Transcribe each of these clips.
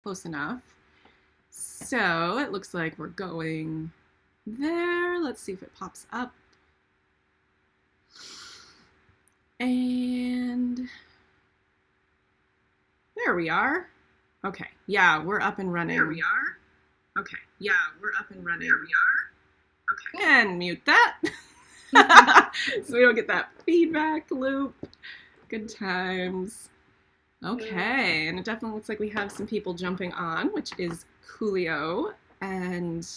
Close enough. So it looks like we're going there. Let's see if it pops up. And there we are. Okay, yeah, we're up and running. There we are. Okay, yeah, we're up and running. There we are. Okay. And mute that. So we don't get that feedback loop. Good times. Okay, and it definitely looks like we have some people jumping on, which is coolio. And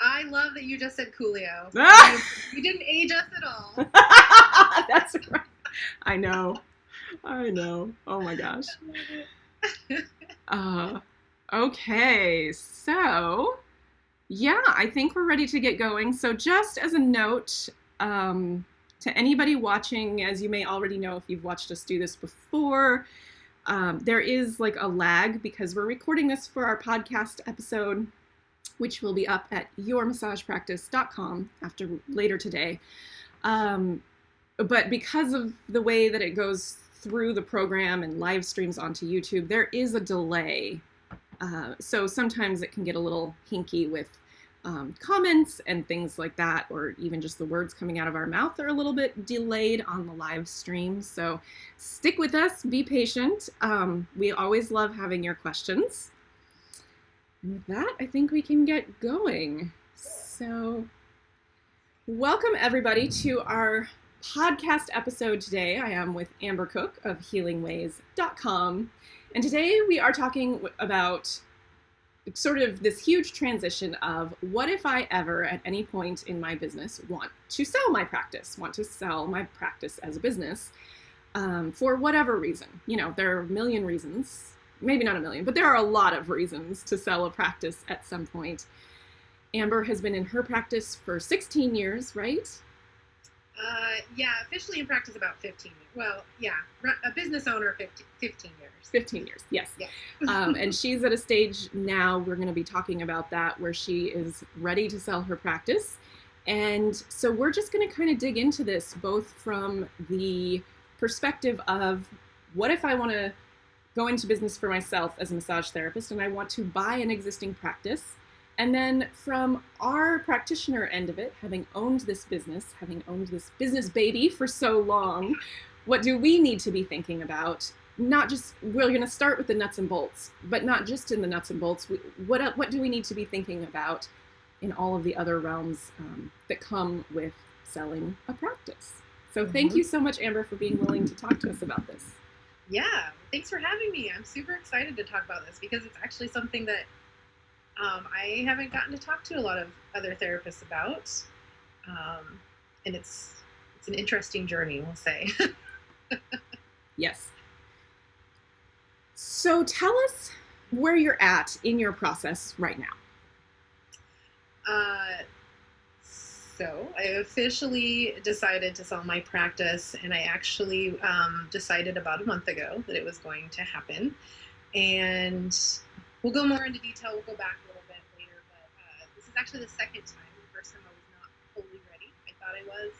I love that you just said Coolio. You didn't age us at all. That's right. I know. Oh my gosh. Okay, so yeah, I think we're ready to get going. So just as a note, to anybody watching, as you may already know if you've watched us do this before, there is like a lag because we're recording this for our podcast episode, which will be up at yourmassagepractice.com later today. But because of the way that it goes through the program and live streams onto YouTube, there is a delay. So sometimes it can get a little hinky with comments and things like that, or even just the words coming out of our mouth are a little bit delayed on the live stream. So stick with us, be patient. We always love having your questions. And with that, I think we can get going. So welcome everybody to our podcast episode today. I am with Amber Cook of healingways.com. And today we are talking about sort of this huge transition of what if I ever at any point in my business want to sell my practice as a business for whatever reason. You know, there are a million reasons, maybe not a million, but there are a lot of reasons to sell a practice at some point. Amber has been in her practice for 16 years, right? Yeah, officially in practice about 15 years. Well, yeah, a business owner 15 years. 15 years, yes. Yeah. And she's at a stage now, we're going to be talking about that, where she is ready to sell her practice. And so we're just going to kind of dig into this, both from the perspective of what if I want to go into business for myself as a massage therapist and I want to buy an existing practice. And then from our practitioner end of it, having owned this business baby for so long, what do we need to be thinking about? Not just, we're going to start with the nuts and bolts, but not just in the nuts and bolts. What do we need to be thinking about in all of the other realms that come with selling a practice? So thank you so much, Amber, for being willing to talk to us about this. Yeah, thanks for having me. I'm super excited to talk about this because it's actually something that I haven't gotten to talk to a lot of other therapists about, and it's an interesting journey, we'll say. Yes. So tell us where you're at in your process right now. So I officially decided to sell my practice, and I actually decided about a month ago that it was going to happen, and we'll go more into detail. We'll go back a little bit later, but this is actually the second time. The first time I was not fully ready. I thought I was.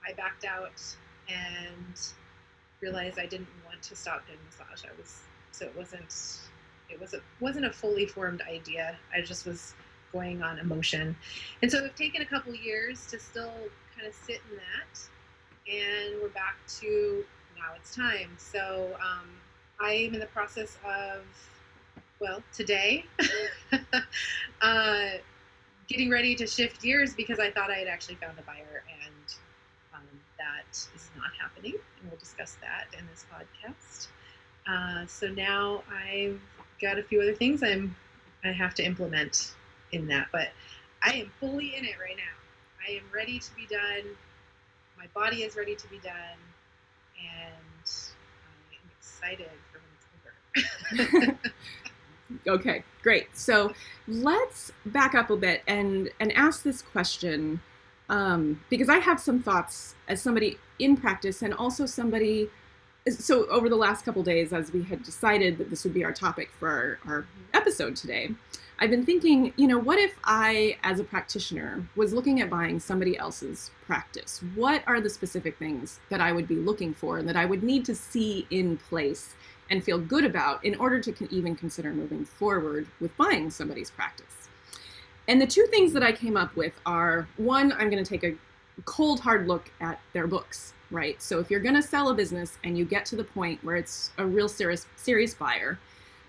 I backed out and realized I didn't want to stop doing massage. It wasn't a fully formed idea. I just was going on emotion. And so it's taken a couple years to still kind of sit in that, and we're back to now it's time. So I'm in the process of, well, today, getting ready to shift gears because I thought I had actually found a buyer, and that is not happening, and we'll discuss that in this podcast. So now I've got a few other things I have to implement in that, but I am fully in it right now. I am ready to be done. My body is ready to be done, and I am excited for when it's over. Okay, great. So let's back up a bit and ask this question, because I have some thoughts as somebody in practice and also somebody. So over the last couple days, as we had decided that this would be our topic for our episode today, I've been thinking, what if I, as a practitioner, was looking at buying somebody else's practice? What are the specific things that I would be looking for and that I would need to see in place and feel good about in order to even consider moving forward with buying somebody's practice. And the two things that I came up with are, one, I'm going to take a cold, hard look at their books, right? So if you're going to sell a business and you get to the point where it's a real serious buyer,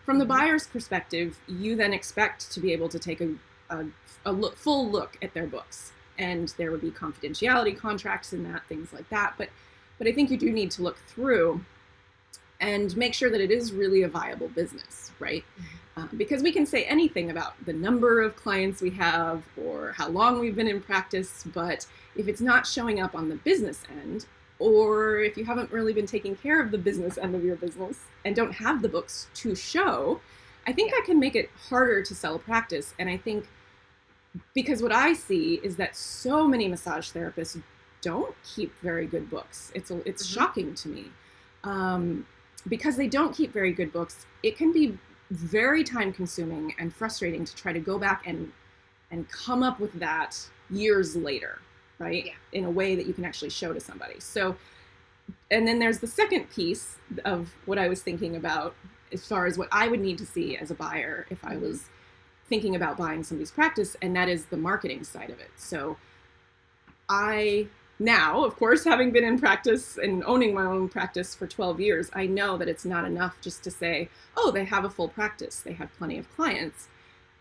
from the buyer's perspective, you then expect to be able to take a full look at their books. And there would be confidentiality contracts in that, things like that. But I think you do need to look through and make sure that it is really a viable business, right? Because we can say anything about the number of clients we have or how long we've been in practice, but if it's not showing up on the business end, or if you haven't really been taking care of the business end of your business and don't have the books to show, I think that can make it harder to sell a practice. And I think because what I see is that so many massage therapists don't keep very good books. It's shocking to me. Because they don't keep very good books, it can be very time consuming and frustrating to try to go back and come up with that years later, right? Yeah. In a way that you can actually show to somebody. So, and then there's the second piece of what I was thinking about as far as what I would need to see as a buyer if I was thinking about buying somebody's practice, and that is the marketing side of it. So I now, of course, having been in practice and owning my own practice for 12 years, I know that it's not enough just to say, oh, they have a full practice, they have plenty of clients.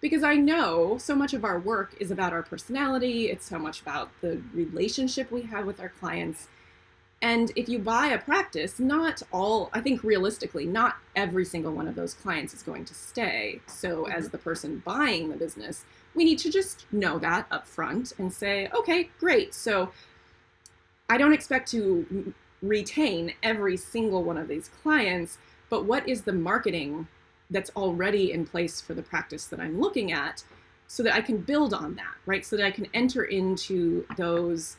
Because I know so much of our work is about our personality, it's so much about the relationship we have with our clients. And if you buy a practice, I think realistically, not every single one of those clients is going to stay. So as the person buying the business, we need to just know that up front and say, okay, great. So I don't expect to retain every single one of these clients, but what is the marketing that's already in place for the practice that I'm looking at so that I can build on that, right? So that I can enter into those,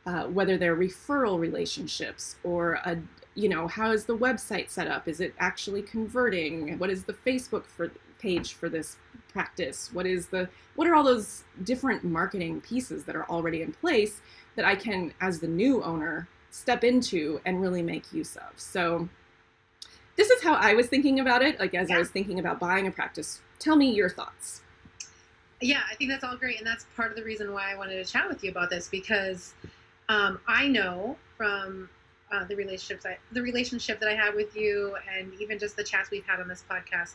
whether they're referral relationships or, how is the website set up? Is it actually converting? What is the Facebook page for this practice? What are all those different marketing pieces that are already in place that I can, as the new owner, step into and really make use of? So this is how I was thinking about it, as I was thinking about buying a practice. Tell me your thoughts. Yeah, I think that's all great. And that's part of the reason why I wanted to chat with you about this, because I know from the relationship that I have with you, and even just the chats we've had on this podcast,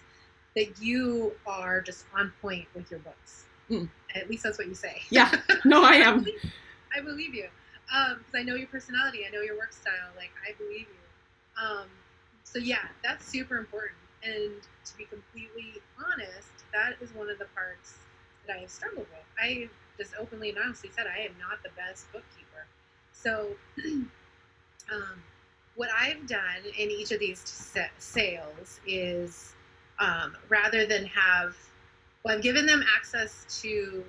that you are just on point with your books. At least that's what you say. Yeah, no, I am. I believe you, because I know your personality, I know your work style. I believe you. So yeah, that's super important. And to be completely honest, that is one of the parts that I have struggled with. I just openly and honestly said I am not the best bookkeeper. So what I've done in each of these sales is rather than I've given them access to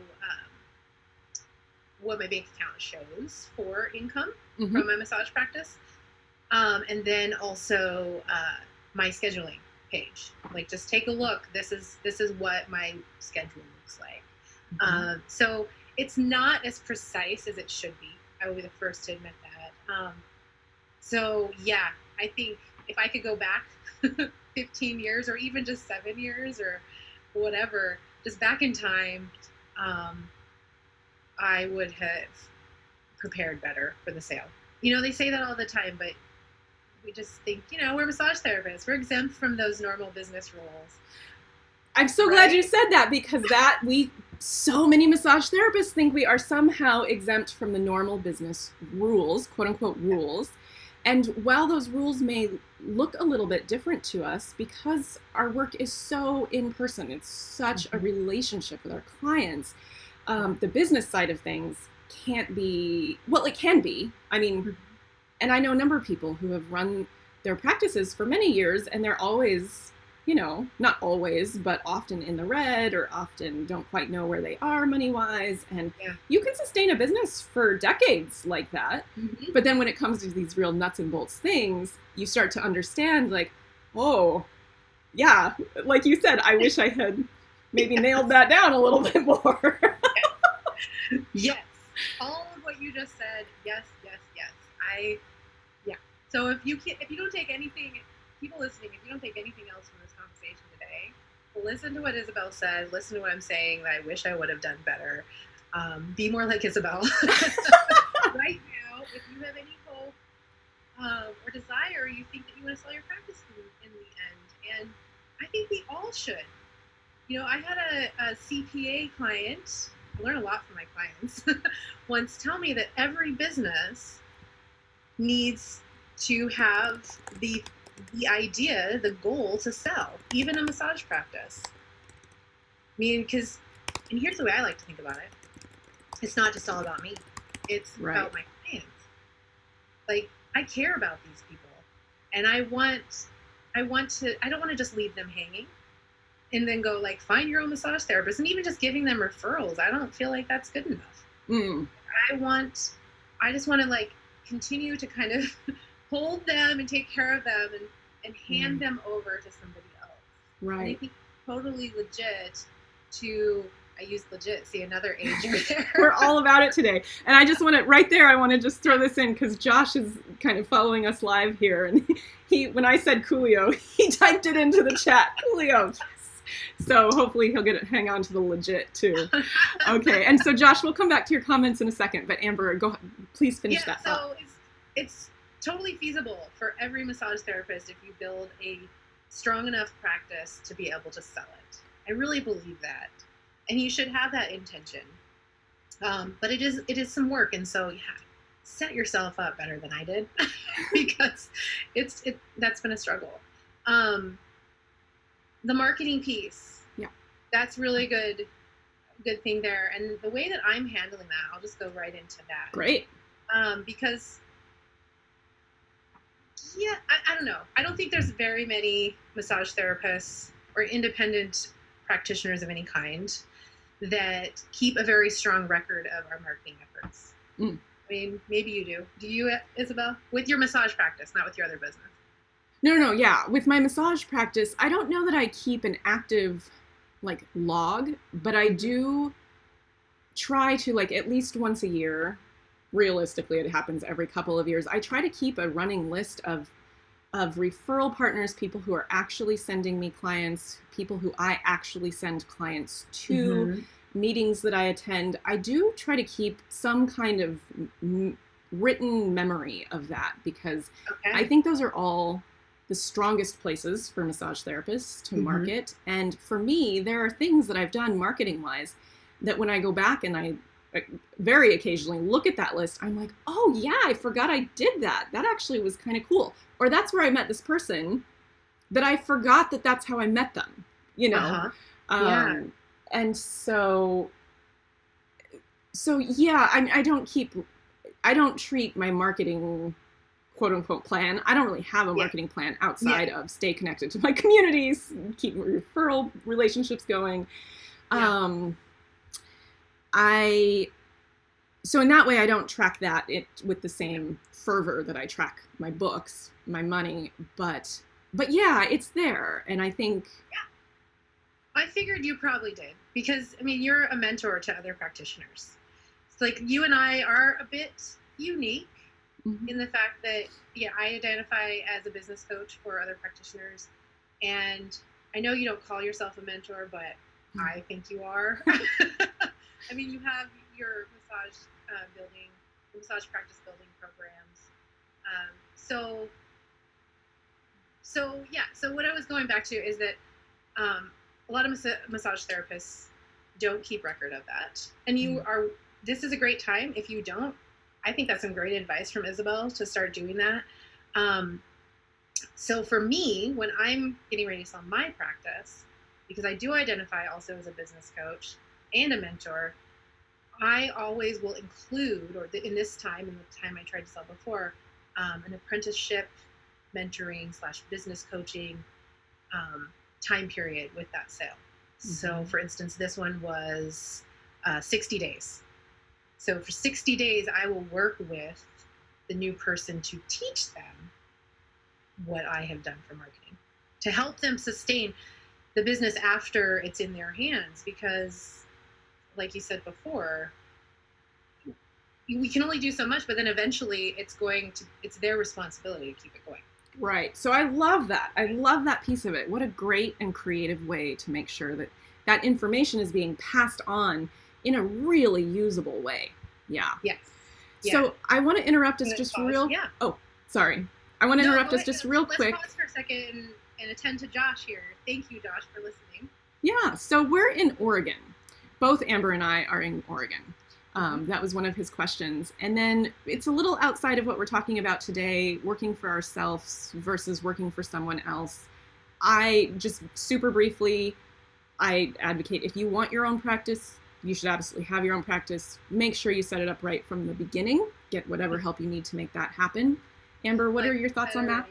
what my bank account shows for income from my massage practice. And then also my scheduling page. Just take a look. This is what my schedule looks like. So it's not as precise as it should be. I will be the first to admit that. So yeah, I think if I could go back 15 years or even just 7 years or whatever, just back in time, I would have prepared better for the sale. They say that all the time, but we just think, we're massage therapists. We're exempt from those normal business rules. I'm so glad you said that, because so many massage therapists think we are somehow exempt from the normal business rules, quote unquote rules. And while those rules may look a little bit different to us, because our work is so in person, it's such a relationship with our clients, the business side of things can't be, well, it can be. I mean, and I know a number of people who have run their practices for many years, and they're always, not always, but often in the red, or often don't quite know where they are money-wise. And you can sustain a business for decades like that. But then when it comes to these real nuts and bolts things, you start to understand, oh, yeah, like you said, I wish I had maybe nailed that down a little bit more. Yes. All of what you just said, yes. So if you don't take anything people listening, if you don't take anything else from this conversation today, listen to what Isabel said. Listen to what I'm saying that I wish I would have done better. Be more like Isabel. Right now, if you have any hope or desire, you think that you want to sell your practice in the end. And I think we all should. You know, I had a CPA client, I learn a lot from my clients, once tell me that every business needs to have the idea, the goal to sell, even a massage practice. I mean, and here's the way I like to think about it. It's not just all about me. It's about my clients. Like, I care about these people, and I don't want to just leave them hanging and then go like, find your own massage therapist, and even just giving them referrals. I don't feel like that's good enough. I just want to like continue to kind of hold them and take care of them and hand them over to somebody else. Right. And I think it's totally legit to, I use legit, see another age there. We're all about it today. And I just want to, right there, I want to just throw this in because Josh is kind of following us live here. And when I said Coolio, he typed it into the chat, Coolio. So hopefully he'll hang on to the legit too. Okay, and so Josh, we'll come back to your comments in a second, but Amber, please finish that thought. So it's totally feasible for every massage therapist if you build a strong enough practice to be able to sell it. I really believe that, and you should have that intention. But it is some work, and so set yourself up better than I did because that's been a struggle. The marketing piece, that's really good thing there. And the way that I'm handling that, I'll just go right into that. Great. Because, I don't know. I don't think there's very many massage therapists or independent practitioners of any kind that keep a very strong record of our marketing efforts. I mean, maybe you do. Do you, Isabel? With your massage practice, not with your other business. No, yeah. With my massage practice, I don't know that I keep an active like log, but I do try to, like, at least once a year, realistically it happens every couple of years, I try to keep a running list of referral partners, people who are actually sending me clients, people who I actually send clients to, meetings that I attend. I do try to keep some kind of written memory of that because I think those are all the strongest places for massage therapists to market. And for me, there are things that I've done marketing wise that when I go back and I very occasionally look at that list, I'm like, oh yeah, I forgot I did that. That actually was kind of cool. Or that's where I met this person that I forgot that that's how I met them, you know? And so yeah, I don't treat my marketing quote unquote plan. I don't really have a marketing plan outside of stay connected to my communities, keep referral relationships going. So in that way, I don't track that with the same fervor that I track my books, my money, but yeah, it's there. And I think, I figured you probably did because, I mean, you're a mentor to other practitioners. It's like you and I are a bit unique in the fact that, I identify as a business coach for other practitioners. And I know you don't call yourself a mentor, but I think you are. I mean, you have your massage practice building programs. So what I was going back to is that a lot of massage therapists don't keep record of that. And this is a great time if you don't. I think that's some great advice from Isabel to start doing that. So for me, when I'm getting ready to sell my practice, because I do identify also as a business coach and a mentor, I always will include, or in this time, in the time I tried to sell before, an apprenticeship mentoring / business coaching time period with that sale. So for instance, this one was 60 days. So for 60 days, I will work with the new person to teach them what I have done for marketing, to help them sustain the business after it's in their hands. Because, like you said before, we can only do so much, but then eventually it's their responsibility to keep it going. Right. So I love that. I love that piece of it. What a great and creative way to make sure that that information is being passed on in a really usable way. Yeah. Yes. So I want to interrupt us just real. Yeah. Oh, sorry. I want to interrupt us just real quick. Let's pause for a second and attend to Josh here. Thank you, Josh, for listening. Yeah. So we're in Oregon. Both Amber and I are in Oregon. That was one of his questions. And then it's a little outside of what we're talking about today, working for ourselves versus working for someone else. I just super briefly, I advocate if you want your own practice, you should absolutely have your own practice. Make sure you set it up right from the beginning. Get whatever help you need to make that happen. Amber, what are your thoughts on that?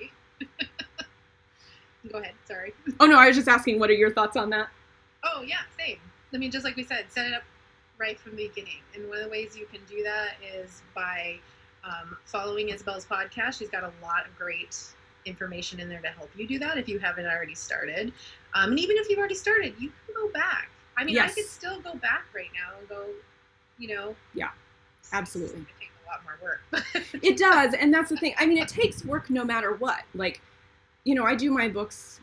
Go ahead, sorry. Oh no, I was just asking, what are your thoughts on that? Oh yeah, same. I mean, just like we said, set it up right from the beginning. And one of the ways you can do that is by following Isabel's podcast. She's got a lot of great information in there to help you do that if you haven't already started. And even if you've already started, you can go back. I mean, yes. I could still go back right now and go, Yeah, absolutely. It takes a lot more work. It does. And that's the thing. I mean, it takes work no matter what. Like, I do my books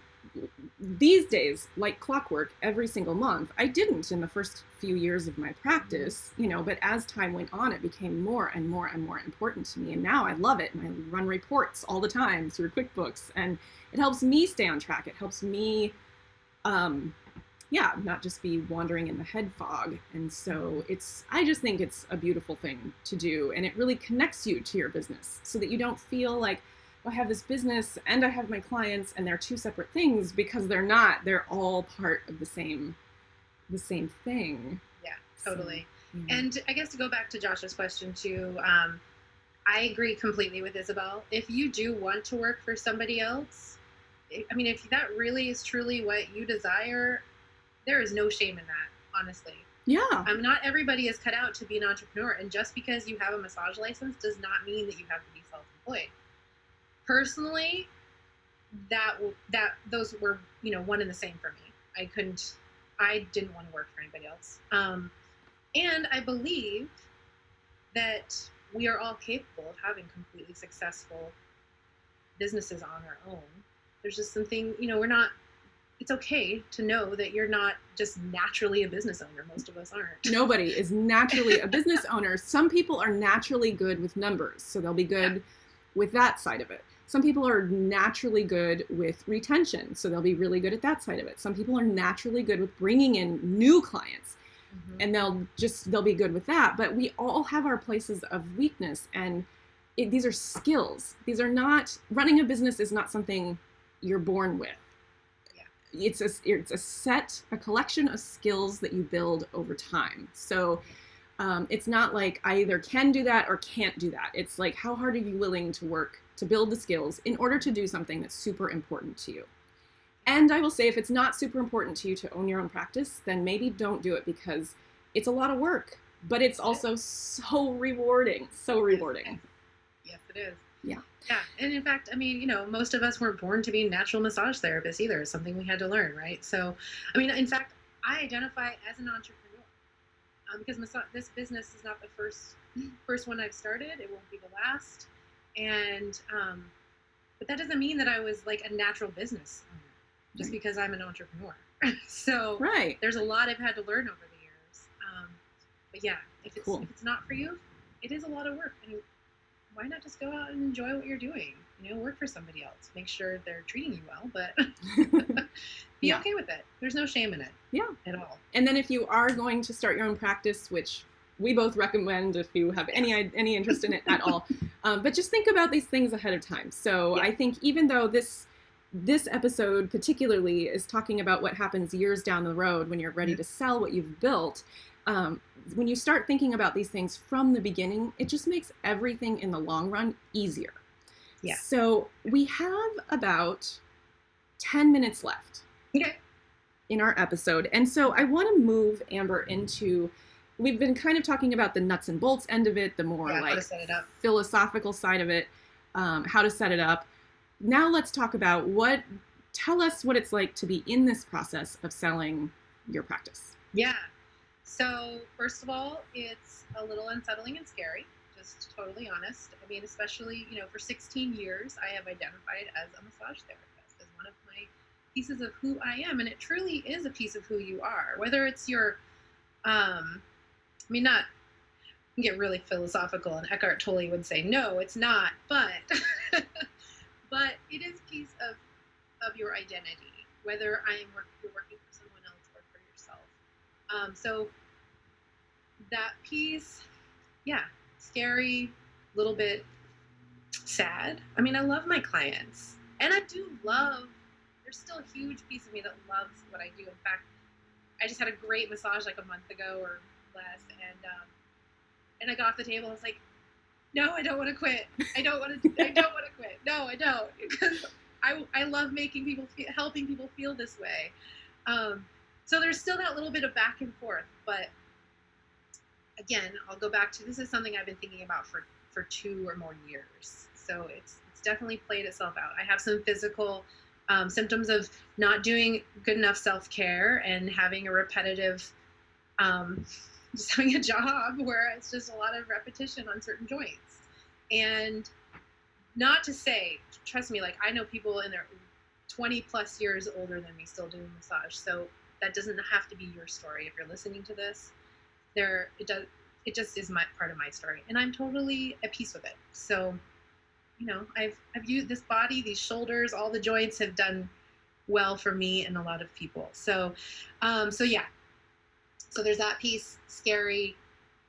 these days like clockwork every single month. I didn't in the first few years of my practice, but as time went on, it became more and more and more important to me. And now I love it. And I run reports all the time through QuickBooks, and it helps me stay on track. It helps me, not just be wandering in the head fog. And so I just think it's a beautiful thing to do. And it really connects you to your business so that you don't feel like, I have this business and I have my clients and they're two separate things, because they're not. They're all part of the same thing. Yeah, totally. So, yeah. And I guess to go back to Josh's question too, I agree completely with Isabel. If you do want to work for somebody else, I mean, if that really is truly what you desire, there is no shame in that, honestly. Yeah. Not everybody is cut out to be an entrepreneur. And just because you have a massage license does not mean that you have to be self-employed. Personally, those were, one and the same for me. I didn't want to work for anybody else. And I believe that we are all capable of having completely successful businesses on our own. There's just something, it's okay to know that you're not just naturally a business owner. Most of us aren't. Nobody is naturally a business owner. Some people are naturally good with numbers, so they'll be good with that side of it. Some people are naturally good with retention, so they'll be really good at that side of it. Some people are naturally good with bringing in new clients, and they'll be good with that. But we all have our places of weakness, and these are skills. These are not, running a business is not something you're born with. Yeah. It's a collection of skills that you build over time. So it's not like I either can do that or can't do that. It's like, how hard are you willing to work to build the skills in order to do something that's super important to you? And I will say, if it's not super important to you to own your own practice, then maybe don't do it, because it's a lot of work, but it's also so rewarding. So rewarding. Yes, it is. Yeah. Yeah. And in fact, I mean, most of us weren't born to be natural massage therapists either. It's something we had to learn, right? So, I mean, in fact, I identify as an entrepreneur. Because this business is not the first one I've started. It won't be the last. And, but that doesn't mean that I was like a natural business owner just because I'm an entrepreneur. So there's a lot I've had to learn over the years. But yeah, if it's not for you, it is a lot of work. And why not just go out and enjoy what you're doing? Work for somebody else. Make sure they're treating you well, but be okay with it. There's no shame in it. Yeah. At all. And then if you are going to start your own practice, which we both recommend if you have any interest in it at all, but just think about these things ahead of time. So I think even though this episode particularly is talking about what happens years down the road when you're ready to sell what you've built, when you start thinking about these things from the beginning, it just makes everything in the long run easier. Yeah. So we have about 10 minutes left in our episode. And so I want to move Amber into, we've been kind of talking about the nuts and bolts end of it, the more like philosophical side of it, how to set it up. Now let's talk about tell us what it's like to be in this process of selling your practice. Yeah. So first of all, it's a little unsettling and scary, just totally honest. I mean, especially, for 16 years, I have identified as a massage therapist, as one of my pieces of who I am. And it truly is a piece of who you are, whether it's your, not get really philosophical, and Eckhart Tolle would say, no, it's not, but, but it is a piece of your identity, whether you're working for someone else or for yourself. So that piece, yeah, scary, a little bit sad. I mean, I love my clients, and there's still a huge piece of me that loves what I do. In fact, I just had a great massage like a month ago or less, and I got off the table. I was like, no, I don't want to quit. I don't want to quit. No, I don't, because I love helping people feel this way. So there's still that little bit of back and forth, but again, I'll go back to, this is something I've been thinking about for 2 or more years. So it's definitely played itself out. I have some physical symptoms of not doing good enough self-care and having a repetitive, just having a job where it's just a lot of repetition on certain joints. And not to say, trust me, like I know people in their 20 plus years older than me still doing massage. So that doesn't have to be your story. If you're listening to this, it just is part of my story, and I'm totally at peace with it. So, I've used this body, these shoulders, all the joints have done well for me and a lot of people. So yeah. So there's that piece, scary,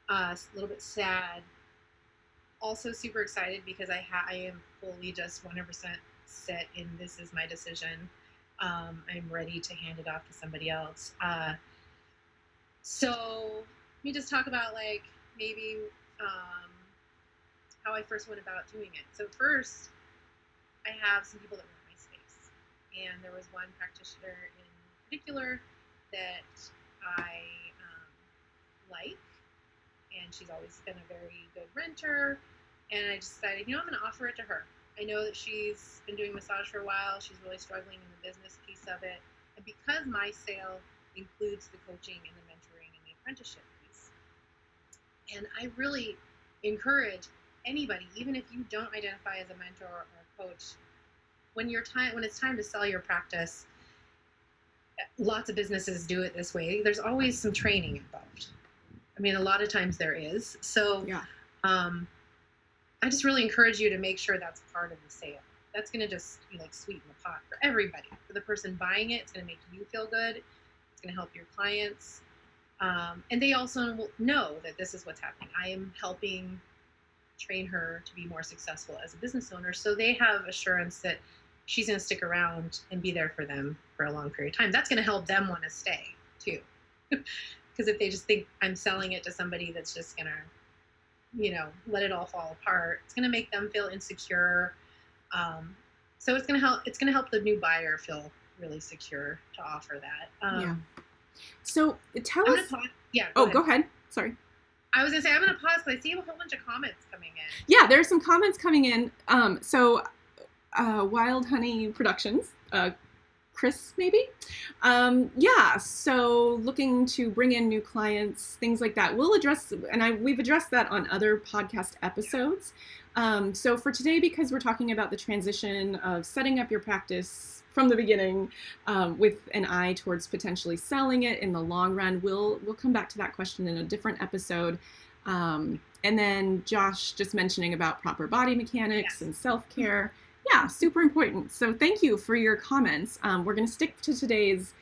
a little bit sad. Also super excited because I am fully just 100% set in this is my decision. I'm ready to hand it off to somebody else. So let me just talk about maybe how I first went about doing it. So first, I have some people that rent my space, and there was one practitioner in particular that I like, and she's always been a very good renter, and I decided, I'm going to offer it to her. I know that she's been doing massage for a while. She's really struggling in the business piece of it, and because my sale includes the coaching and the mentoring and the apprenticeship piece, and I really encourage anybody, even if you don't identify as a mentor or a coach, when it's time to sell your practice, lots of businesses do it this way. There's always some training involved. I mean, a lot of times there is. So yeah. I just really encourage you to make sure that's part of the sale. That's going to just sweeten the pot for everybody. For the person buying it, it's going to make you feel good. It's going to help your clients. And they also will know that this is what's happening. I am helping train her to be more successful as a business owner. So they have assurance that she's going to stick around and be there for them for a long period of time. That's going to help them want to stay too. Because if they just think I'm selling it to somebody that's just going to, let it all fall apart, it's going to make them feel insecure. So it's going to help the new buyer feel really secure to offer that. Yeah. So tell us. Yeah. Go ahead. Sorry. I was going to say, I'm going to pause because I see a whole bunch of comments coming in. Yeah, there are some comments coming in. Wild Honey Productions, Chris, maybe? Yeah, so looking to bring in new clients, things like that. We'll address, and we've addressed that on other podcast episodes. So for today, because we're talking about the transition of setting up your practice from the beginning with an eye towards potentially selling it in the long run, we'll come back to that question in a different episode. And then Josh just mentioning about proper body mechanics and self-care. Yeah, super important. So thank you for your comments. We're going to stick to today's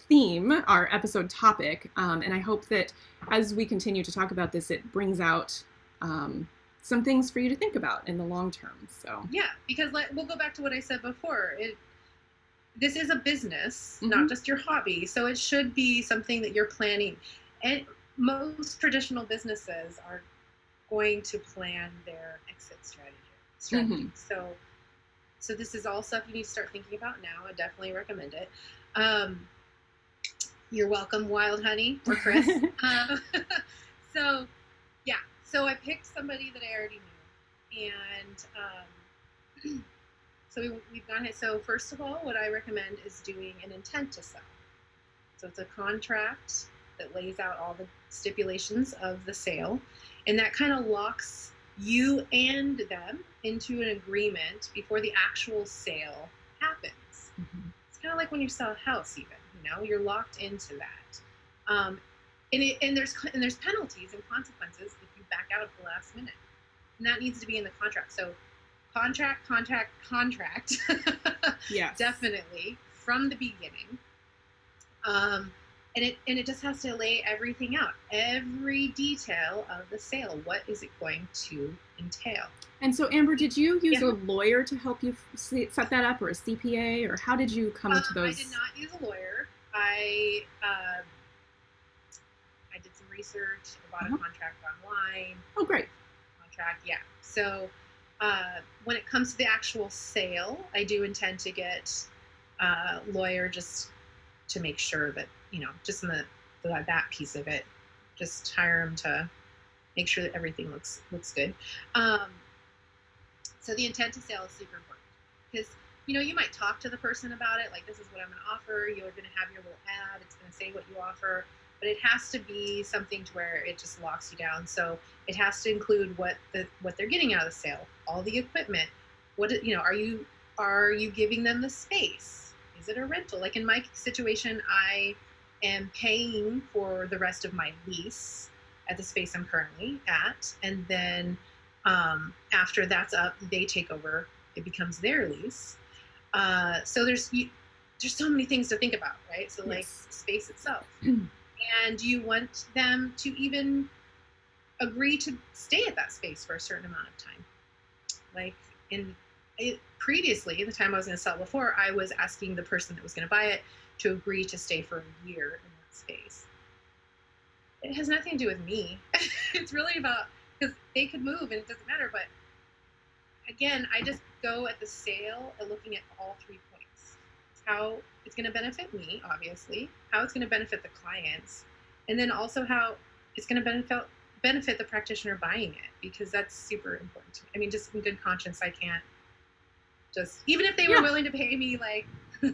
theme, our episode topic, and I hope that as we continue to talk about this, it brings out some things for you to think about in the long term. So yeah, because we'll go back to what I said before. This is a business, not just your hobby, so it should be something that you're planning. And most traditional businesses are going to plan their exit strategy. So this is all stuff you need to start thinking about now. I definitely recommend it. You're welcome, Wild Honey or Chris. So I picked somebody that I already knew, and so we've gone ahead. So first of all, what I recommend is doing an intent to sell. So it's a contract that lays out all the stipulations of the sale, and that kind of locks you and them into an agreement before the actual sale happens. Mhm. It's kind of like when you sell a house, even, you're locked into that. And there's penalties and consequences if you back out at the last minute, and that needs to be in the contract. So contract Yes. definitely from the beginning. And it just has to lay everything out, every detail of the sale. What is it going to entail? And so, Amber, did you use Yeah. a lawyer to help you set that up, or a CPA, or how did you come into those? I did not use a lawyer. I did some research. I bought a contract online. Oh, great. Contract, yeah. So when it comes to the actual sale, I do intend to get a lawyer just to make sure that, just in that piece of it, just hire him to make sure that everything looks good. So the intent to sale is super important, because you might talk to the person about it, like, this is what I'm going to offer. You're going to have your little ad. It's going to say what you offer, but it has to be something to where it just locks you down. So it has to include what they're getting out of the sale, all the equipment. What are you giving them the space? Is it a rental? Like in my situation, I am paying for the rest of my lease at the space I'm currently at, and then after that's up, they take over. It becomes their lease. So there's so many things to think about, right? So like space itself, and you want them to even agree to stay at that space for a certain amount of time. Like previously, the time I was going to sell before, I was asking the person that was going to buy it to agree to stay for a year in that space. It has nothing to do with me. It's really about, because they could move and it doesn't matter. But again, I just go at the sale and looking at all 3 points. How it's going to benefit me, obviously, how it's going to benefit the clients, and then also how it's going to benefit the practitioner buying it, because that's super important to me. I mean, just in good conscience, I can't just, even if they were willing to pay me like a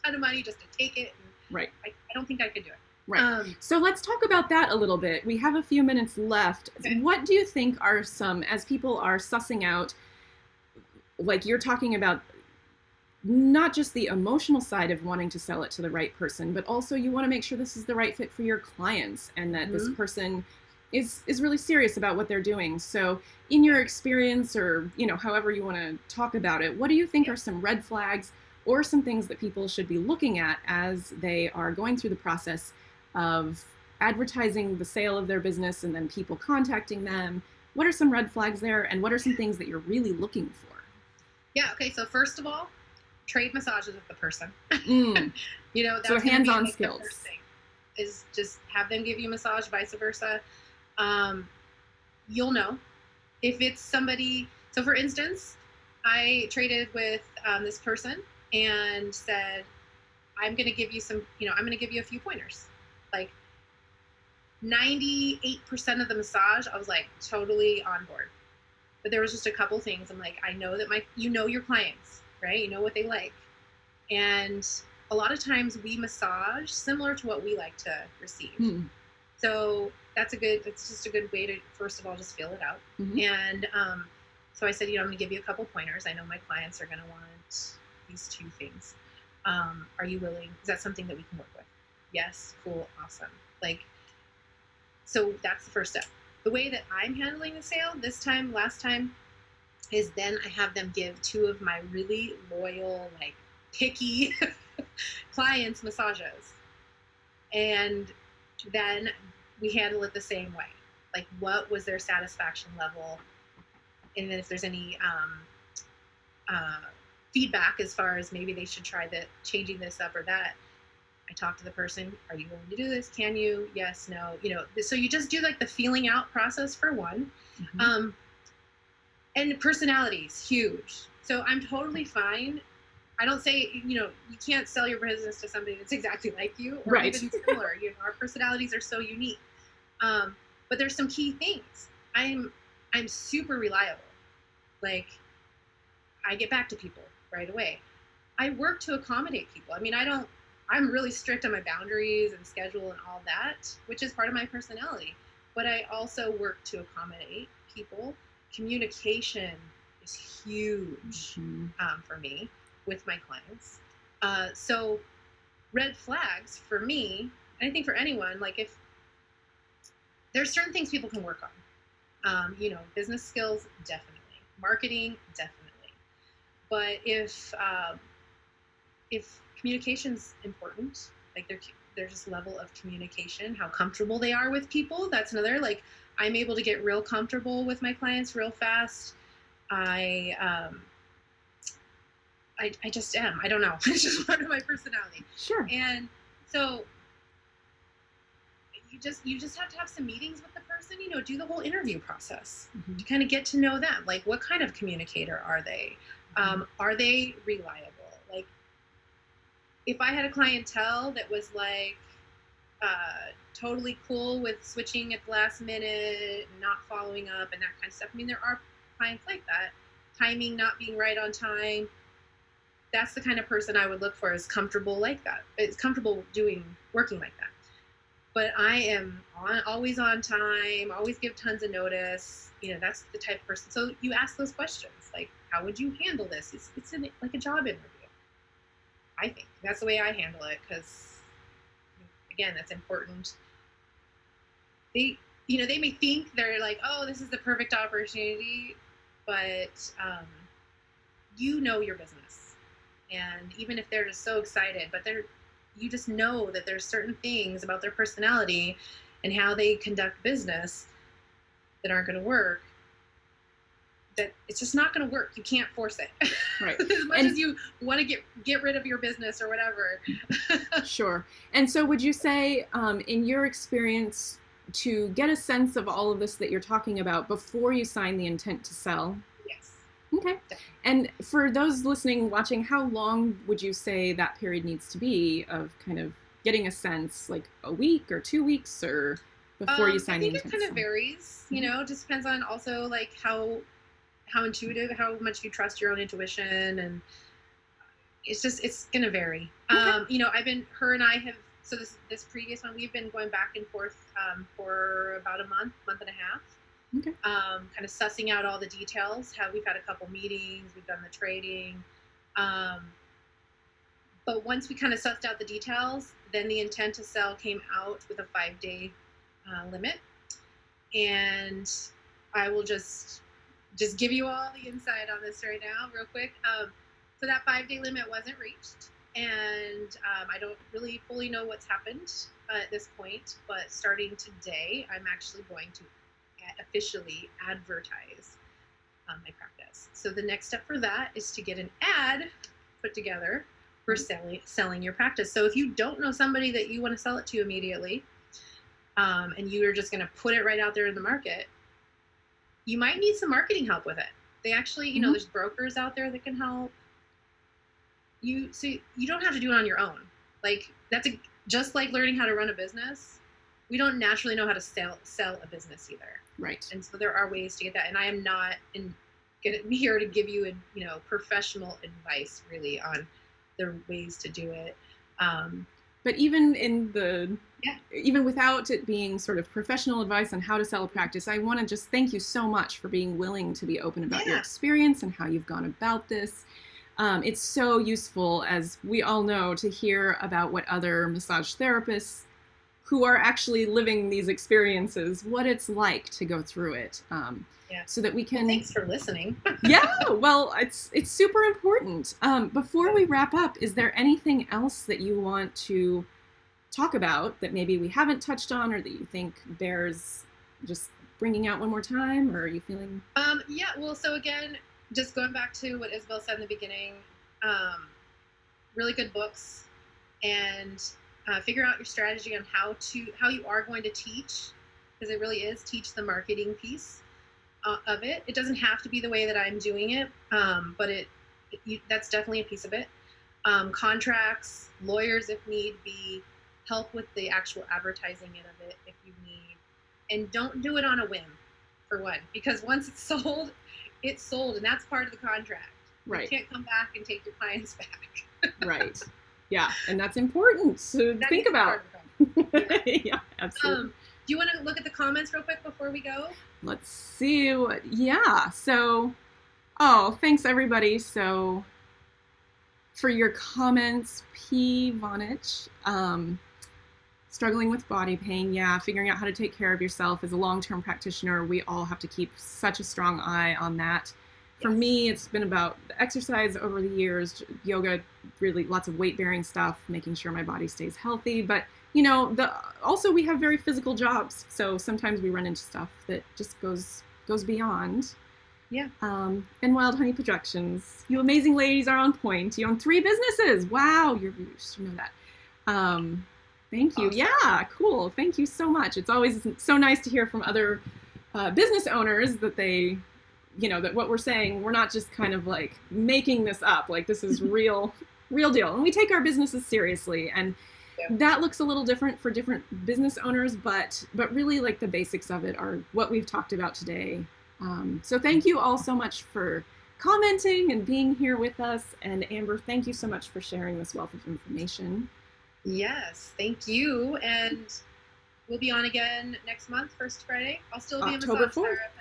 ton of money just to take it, right? I don't think I could do it. Right. So let's talk about that a little bit. We have a few minutes left. Okay. What do you think are some, as people are sussing out, like you're talking about, not just the emotional side of wanting to sell it to the right person, but also you want to make sure this is the right fit for your clients, and that this person is really serious about what they're doing. So in your experience, or however you want to talk about it, what do you think are some red flags or some things that people should be looking at as they are going through the process of advertising the sale of their business and then people contacting them? What are some red flags there, and what are some things that you're really looking for? Yeah, okay, so first of all, trade massages with the person. That's so hands-on skills. The first thing is just have them give you a massage, vice versa. You'll know if it's somebody. So for instance, I traded with this person and said, I'm going to give you some, I'm going to give you a few pointers. Like 98% of the massage, I was like totally on board. But there was just a couple things. I'm like, I know that your clients, right? You know what they like. And a lot of times we massage similar to what we like to receive. So it's just a good way to, first of all, just feel it out. And so I said, I'm going to give you a couple pointers. I know my clients are going to want these 2 things. Are you willing? Is that something that we can work with? Yes. Cool. Awesome. So that's the first step. The way that I'm handling the sale last time, is then I have them give 2 of my really loyal, picky clients massages. And then we handle it the same way. Like, what was their satisfaction level? And then if there's any feedback as far as maybe they should try changing this up or that, I talk to the person. Are you willing to do this? Can you? Yes, no. So you just do the feeling out process for one. And personality is huge. So I'm totally fine. I don't say, you can't sell your business to somebody that's exactly like you, or even similar. Our personalities are so unique. But there's some key things. I'm super reliable. I get back to people right away. I work to accommodate people. I mean, I'm really strict on my boundaries and schedule and all that, which is part of my personality. but I also work to accommodate people. Communication is huge for me with my clients. So red flags for me, and I think for anyone, like if there's certain things people can work on, business skills, definitely, marketing, definitely. But if communication's important, like there's this level of communication, how comfortable they are with people. That's another, like, I'm able to get real comfortable with my clients real fast. I just am. I don't know. It's just part of my personality. Sure. And so you just have to have some meetings with the person, do the whole interview process to kind of get to know them. Like, what kind of communicator are they? Are they reliable? Like, if I had a clientele that was like totally cool with switching at the last minute, not following up and that kind of stuff. I mean, there are clients like that. Timing not being right on time. That's the kind of person I would look for, is comfortable like that. It's comfortable working like that. But I am always on time, always give tons of notice. That's the type of person. So you ask those questions, like, how would you handle this? It's like a job interview. I think that's the way I handle it, because, again, that's important. They may think they're like, oh, this is the perfect opportunity, but your business. And even if they're just so excited, but you just know that there's certain things about their personality and how they conduct business that aren't going to work, that it's just not going to work. You can't force it. Right. As much as you want to get rid of your business or whatever. Sure. And so would you say, in your experience, to get a sense of all of this that you're talking about before you sign the intent to sell? Yes. Okay. Definitely. And for those listening, watching, how long would you say that period needs to be of kind of getting a sense, like a week or 2 weeks, or before you sign the intent? I think it kind of varies, just depends on also like how intuitive, how much you trust your own intuition, and it's going to vary. Okay. Her and I have, so this previous one, we've been going back and forth for about a month and a half. Okay. Kind of sussing out all the details. We've had a couple meetings, we've done the trading. But once we kind of sussed out the details, then the intent to sell came out with a 5-day limit. And I will just give you all the insight on this right now, real quick. So that 5-day limit wasn't reached. And I don't really fully know what's happened at this point, but starting today, I'm actually going to officially advertise my practice. So the next step for that is to get an ad put together for selling your practice. So if you don't know somebody that you want to sell it to immediately, and you are just going to put it right out there in the market, you might need some marketing help with it. They actually, there's brokers out there that can help. So you don't have to do it on your own. Like, just like learning how to run a business, we don't naturally know how to sell a business either. Right. And so there are ways to get that. And I am not here to give you professional advice really on the ways to do it. But even even without it being sort of professional advice on how to sell a practice, I want to just thank you so much for being willing to be open about your experience and how you've gone about this. It's so useful, as we all know, to hear about what other massage therapists who are actually living these experiences, what it's like to go through it, so that we can... Well, thanks for listening. Yeah, well, it's super important. Before we wrap up, is there anything else that you want to talk about that maybe we haven't touched on, or that you think bears just bringing out one more time, or are you feeling... Well, so again, just going back to what Isabel said in the beginning, really good books, and figure out your strategy on how you are going to teach, because it really is teach the marketing piece of it. It doesn't have to be the way that I'm doing it, but that's definitely a piece of it. Contracts, lawyers if need be, help with the actual advertising of it if you need, and don't do it on a whim, for one, because once it's sold, and that's part of the contract. Right. You can't come back and take your clients back. Right. Yeah, and that's important to think about. Yeah. Yeah, absolutely. Do you want to look at the comments real quick before we go? Let's see. Yeah. So, oh, thanks everybody. So, for your comments, P. Vonich, struggling with body pain. Yeah, figuring out how to take care of yourself as a long-term practitioner. We all have to keep such a strong eye on that. For me, it's been about the exercise over the years, yoga, really lots of weight-bearing stuff, making sure my body stays healthy. But you know, also we have very physical jobs, so sometimes we run into stuff that just goes beyond. Yeah. And Wild Honey Productions, you amazing ladies are on point. You own 3 businesses. Wow, you should know that. Thank you. Awesome. Yeah, cool. Thank you so much. It's always so nice to hear from other business owners that they, you know, that what we're saying, we're not just kind of like making this up. Like this is real deal. And we take our businesses seriously. And that looks a little different for different business owners, but really like the basics of it are what we've talked about today. So thank you all so much for commenting and being here with us. And Amber, thank you so much for sharing this wealth of information. Yes, thank you. And we'll be on again next month, first Friday. I'll still be October a massage 4th. therapist.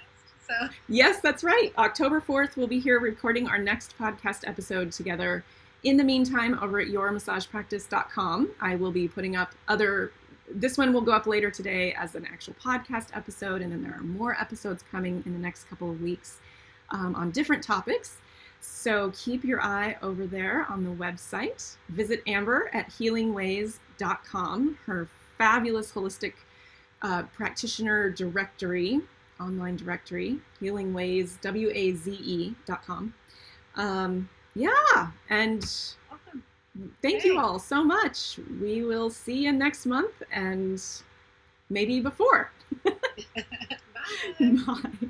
So. Yes, that's right. October 4th, we'll be here recording our next podcast episode together. In the meantime, over at yourmassagepractice.com, I will be putting up this one will go up later today as an actual podcast episode, and then there are more episodes coming in the next couple of weeks on different topics. So keep your eye over there on the website. Visit Amber at healingways.com, her fabulous holistic practitioner directory, online directory, healingways, waze.com. Yeah, and awesome. Thank you all so much. We will see you next month and maybe before. Bye. Bye.